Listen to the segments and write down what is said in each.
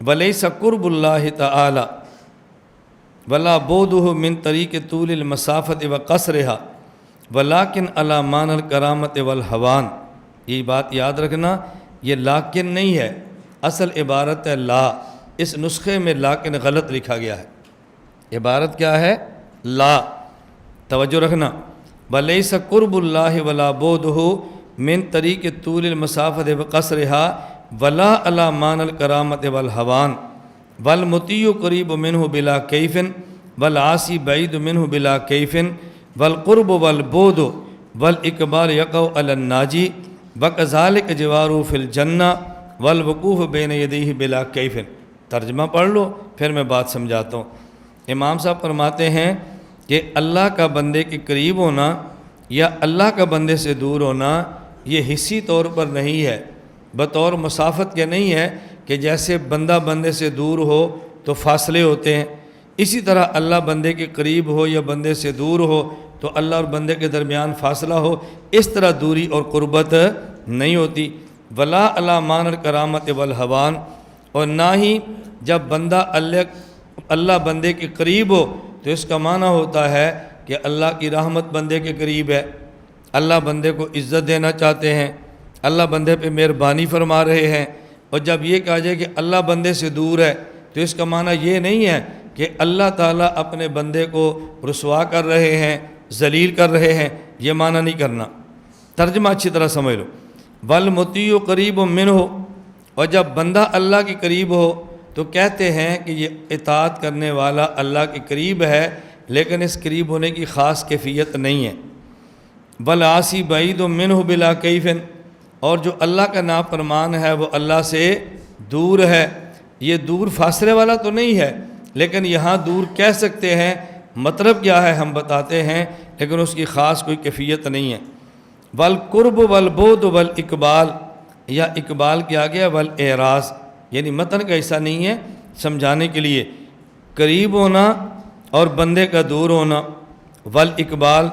ولیس قرب اللہ تعالی ولا بودہ من طریق طول المسافت و قصرہا ولیکن علی معنی الکرامت والحوان۔ یہ بات یاد رکھنا، یہ لیکن نہیں ہے، اصل عبارت ہے لا، اس نسخے میں لیکن غلط لکھا گیا ہے۔ عبارت کیا ہے؟ لا، توجہ رکھنا۔ ولیس قرب اللہ ولا بودہ من طریق طول المسافت و قصرہا ولا علی معنی الکرامت والحوان والمطیع قریب منہ بلا کیف والعاصی بعید منہ بلا کیف والقرب والبعد والاقبال یقع علی الناجی وکذالک جوارہ فی الجنہ والوقوف بین یدیہ بلا کیف۔ ترجمہ پڑھ لو پھر میں بات سمجھاتا ہوں۔ امام صاحب فرماتے ہیں کہ اللہ کا بندے کے قریب ہونا یا اللہ کا بندے سے دور ہونا یہ حصی طور پر نہیں ہے، بطور مسافت کے نہیں ہے کہ جیسے بندہ بندے سے دور ہو تو فاصلے ہوتے ہیں، اسی طرح اللہ بندے کے قریب ہو یا بندے سے دور ہو تو اللہ اور بندے کے درمیان فاصلہ ہو، اس طرح دوری اور قربت نہیں ہوتی۔ ولا علی معنی الکرامت والحوان، اور نہ ہی جب بندہ اللہ بندے کے قریب ہو تو اس کا معنی ہوتا ہے کہ اللہ کی رحمت بندے کے قریب ہے، اللہ بندے کو عزت دینا چاہتے ہیں، اللہ بندے پہ مہربانی فرما رہے ہیں۔ اور جب یہ کہا جائے کہ اللہ بندے سے دور ہے تو اس کا معنی یہ نہیں ہے کہ اللہ تعالیٰ اپنے بندے کو رسوا کر رہے ہیں، ذلیل کر رہے ہیں، یہ معنی نہیں کرنا۔ ترجمہ اچھی طرح سمجھ لو۔ والمطیع قریب منہ، اور جب بندہ اللہ کے قریب ہو تو کہتے ہیں کہ یہ اطاعت کرنے والا اللہ کے قریب ہے، لیکن اس قریب ہونے کی خاص کیفیت نہیں ہے۔ والعاصی بعید منہ بلا کیف، اور جو اللہ کا نافرمان ہے وہ اللہ سے دور ہے۔ یہ دور فاصلے والا تو نہیں ہے، لیکن یہاں دور کہہ سکتے ہیں، مطلب کیا ہے ہم بتاتے ہیں، لیکن اس کی خاص کوئی کیفیت نہیں ہے۔ والقرب والبعد والاقبال، یا اقبال کیا گیا والاعراض، یعنی متن کا حصہ نہیں ہے، سمجھانے کے لیے۔ قریب ہونا اور بندے کا دور ہونا، والاقبال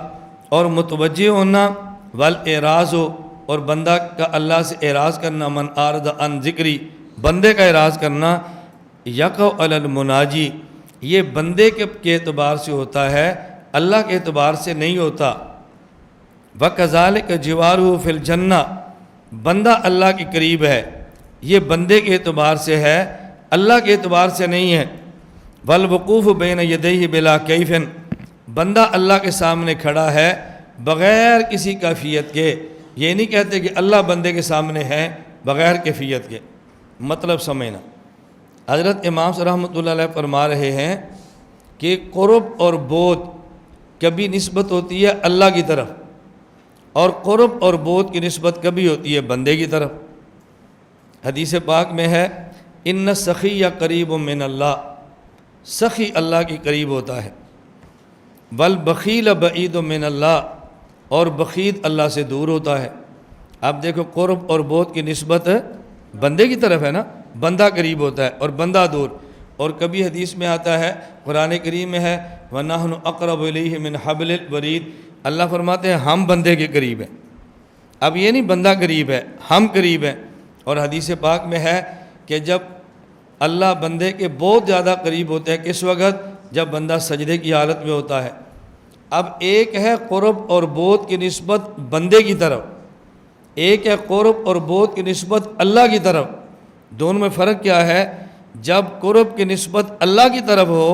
اور متوجہ ہونا، والاعراض ہو اور بندہ کا اللہ سے اعراض کرنا، من اعرض عن ذکری، بندے کا اعراض کرنا، یقع علی المناجی، یہ بندے کے اعتبار سے ہوتا ہے، اللہ کے اعتبار سے نہیں ہوتا۔ وکذالک جوارہ فی الجنہ، بندہ اللہ کے قریب ہے، یہ بندے کے اعتبار سے ہے، اللہ کے اعتبار سے نہیں ہے۔ والوقوف بین یدیہ بلا کیف، بندہ اللہ کے سامنے کھڑا ہے بغیر کسی کیفیت کے، یہ نہیں کہتے کہ اللہ بندے کے سامنے ہے بغیر کیفیت کے۔ مطلب سمجھنا، حضرت امام صاحب رحمۃ اللہ علیہ فرما رہے ہیں کہ قرب اور بعد کبھی نسبت ہوتی ہے اللہ کی طرف، اور قرب اور بعد کی نسبت کبھی ہوتی ہے بندے کی طرف۔ حدیث پاک میں ہے ان السخی قریب من اللہ، سخی اللہ کے قریب ہوتا ہے، والبخیل بعید من اللہ، اور بخیل اللہ سے دور ہوتا ہے۔ اب دیکھو قرب اور بعد کی نسبت بندے کی طرف ہے نا، بندہ قریب ہوتا ہے اور بندہ دور۔ اور کبھی حدیث میں آتا ہے، قرآن کریم میں ہے وَنَحْنُ أَقْرَبُ إِلَيْهِ مِنْ حَبْلِ الْوَرِيدِ، اللہ فرماتے ہیں ہم بندے کے قریب ہیں۔ اب یہ نہیں بندہ قریب ہے، ہم قریب ہیں۔ اور حدیث پاک میں ہے کہ جب اللہ بندے کے بہت زیادہ قریب ہوتے ہیں، کس وقت؟ جب بندہ سجدے کی حالت میں ہوتا ہے۔ اب ایک ہے قرب اور بعد کی نسبت بندے کی طرف، ایک ہے قرب اور بعد کی نسبت اللہ کی طرف۔ دونوں میں فرق کیا ہے؟ جب قرب کی نسبت اللہ کی طرف ہو،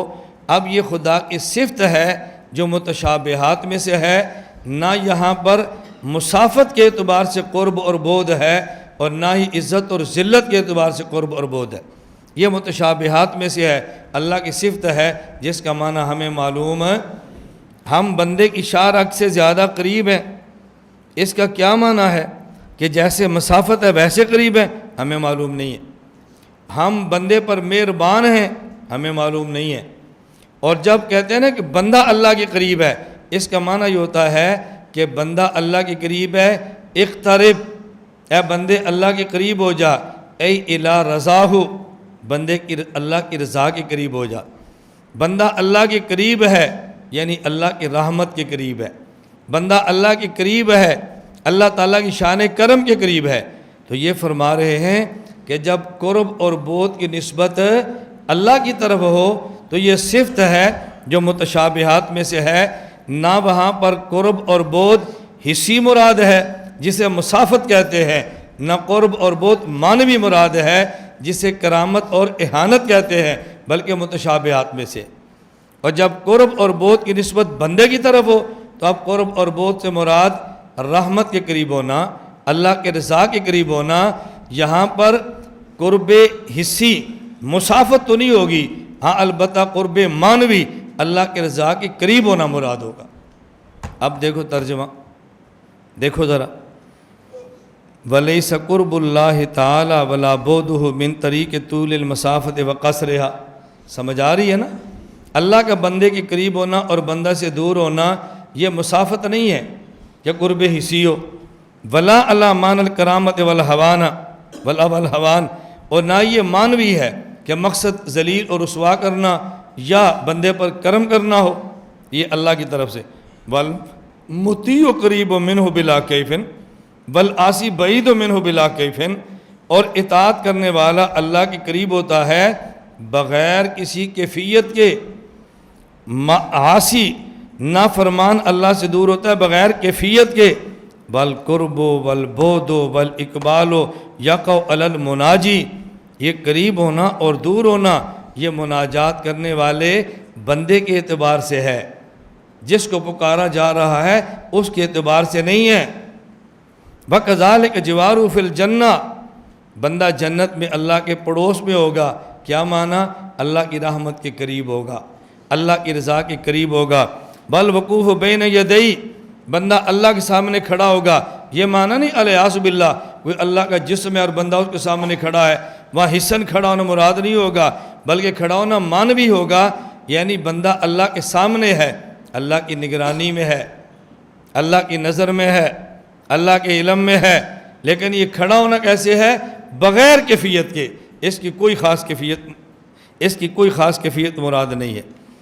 اب یہ خدا کی صفت ہے جو متشابہات میں سے ہے، نہ یہاں پر مسافت کے اعتبار سے قرب اور بعد ہے، اور نہ ہی عزت اور ذلت کے اعتبار سے قرب اور بعد ہے۔ یہ متشابہات میں سے ہے، اللہ کی صفت ہے جس کا معنی ہمیں معلوم ہے۔ ہم بندے کی شارک سے زیادہ قریب ہیں، اس کا کیا معنی ہے؟ کہ جیسے مسافت ہے ویسے قریب ہیں، ہمیں معلوم نہیں ہے۔ ہم بندے پر مہربان ہیں، ہمیں معلوم نہیں ہے۔ اور جب کہتے ہیں نا کہ بندہ اللہ کے قریب ہے، اس کا معنی یہ ہوتا ہے کہ بندہ اللہ کے قریب ہے، اقترب، اے بندے اللہ کے قریب ہو جا، اے الی رضاہ، بندے کی اللہ کی رضا کے قریب ہو جا۔ بندہ اللہ کے قریب ہے یعنی اللہ کی رحمت کے قریب ہے، بندہ اللہ کے قریب ہے، اللہ تعالیٰ کی شان کرم کے قریب ہے۔ تو یہ فرما رہے ہیں کہ کہ جب قرب اور بعد کی نسبت اللہ کی طرف ہو تو یہ صفت ہے جو متشابہات میں سے ہے، نہ وہاں پر قرب اور بعد حسی مراد ہے جسے مسافت کہتے ہیں، نہ قرب اور بعد معنوی مراد ہے جسے کرامت اور اہانت کہتے ہیں، بلکہ متشابہات میں سے۔ اور جب قرب اور بعد کی نسبت بندے کی طرف ہو تو اب قرب اور بعد سے مراد رحمت کے قریب ہونا، اللہ کے رضا کے قریب ہونا۔ یہاں پر قرب حسی مسافت تو نہیں ہوگی، ہاں البتہ قرب معنوی اللہ کے رضا کے قریب ہونا مراد ہوگا۔ اب دیکھو ترجمہ، دیکھو ذرا، وَلَيْسَ قُرْبُ اللَّهِ تَعَالَى وَلَا بُعْدُهُ مِنْ طَرِيقِ طُولِ الْمَسَافَةِ وَقَصْرِهَا۔ سمجھ آ رہی ہے نا؟ اللہ کا بندے کے قریب ہونا اور بندہ سے دور ہونا یہ مسافت نہیں ہے کہ قرب حسی ہو، ولا علی معنی الکرامت والہوان، اور نہ یہ معنوی ہے کہ مقصد ذلیل اور رسوا کرنا یا بندے پر کرم کرنا ہو، یہ اللہ کی طرف سے۔ والمطیع قریب منہ بلا کیف والعاصی بعید منہ بلا کیف، اور اطاعت کرنے والا اللہ کے قریب ہوتا ہے بغیر کسی کیفیت کے، عاصی نافرمان اللہ سے دور ہوتا ہے بغیر کیفیت کے۔ والقرب والبعد والاقبال یقع علی المناجی، یہ قریب ہونا اور دور ہونا یہ مناجات کرنے والے بندے کے اعتبار سے ہے، جس کو پکارا جا رہا ہے اس کے اعتبار سے نہیں ہے۔ وَكَذَلِكَ جِوَارُهُ فِي الْجَنَّةِ، بندہ جنت میں اللہ کے پڑوس میں ہوگا، کیا معنی؟ اللہ کی رحمت کے قریب ہوگا، اللہ کی رضا کے قریب ہوگا۔ بَالْوَقُوفُ بَيْنَ يَدَيْهِ، بندہ اللہ کے سامنے کھڑا ہوگا، یہ معنی نہیں الیاذ باللہ کوئی اللہ کا جسم ہے اور بندہ اس کے سامنے کھڑا ہے، وہاں حسن کھڑا ہونا مراد نہیں ہوگا، بلکہ کھڑا ہونا معنوی ہوگا، یعنی بندہ اللہ کے سامنے ہے، اللہ کی نگرانی میں ہے، اللہ کی نظر میں ہے، اللہ کے علم میں ہے، لیکن یہ کھڑا ہونا کیسے ہے؟ بغیر کیفیت کے، اس کی کوئی خاص کیفیت مراد نہیں ہے۔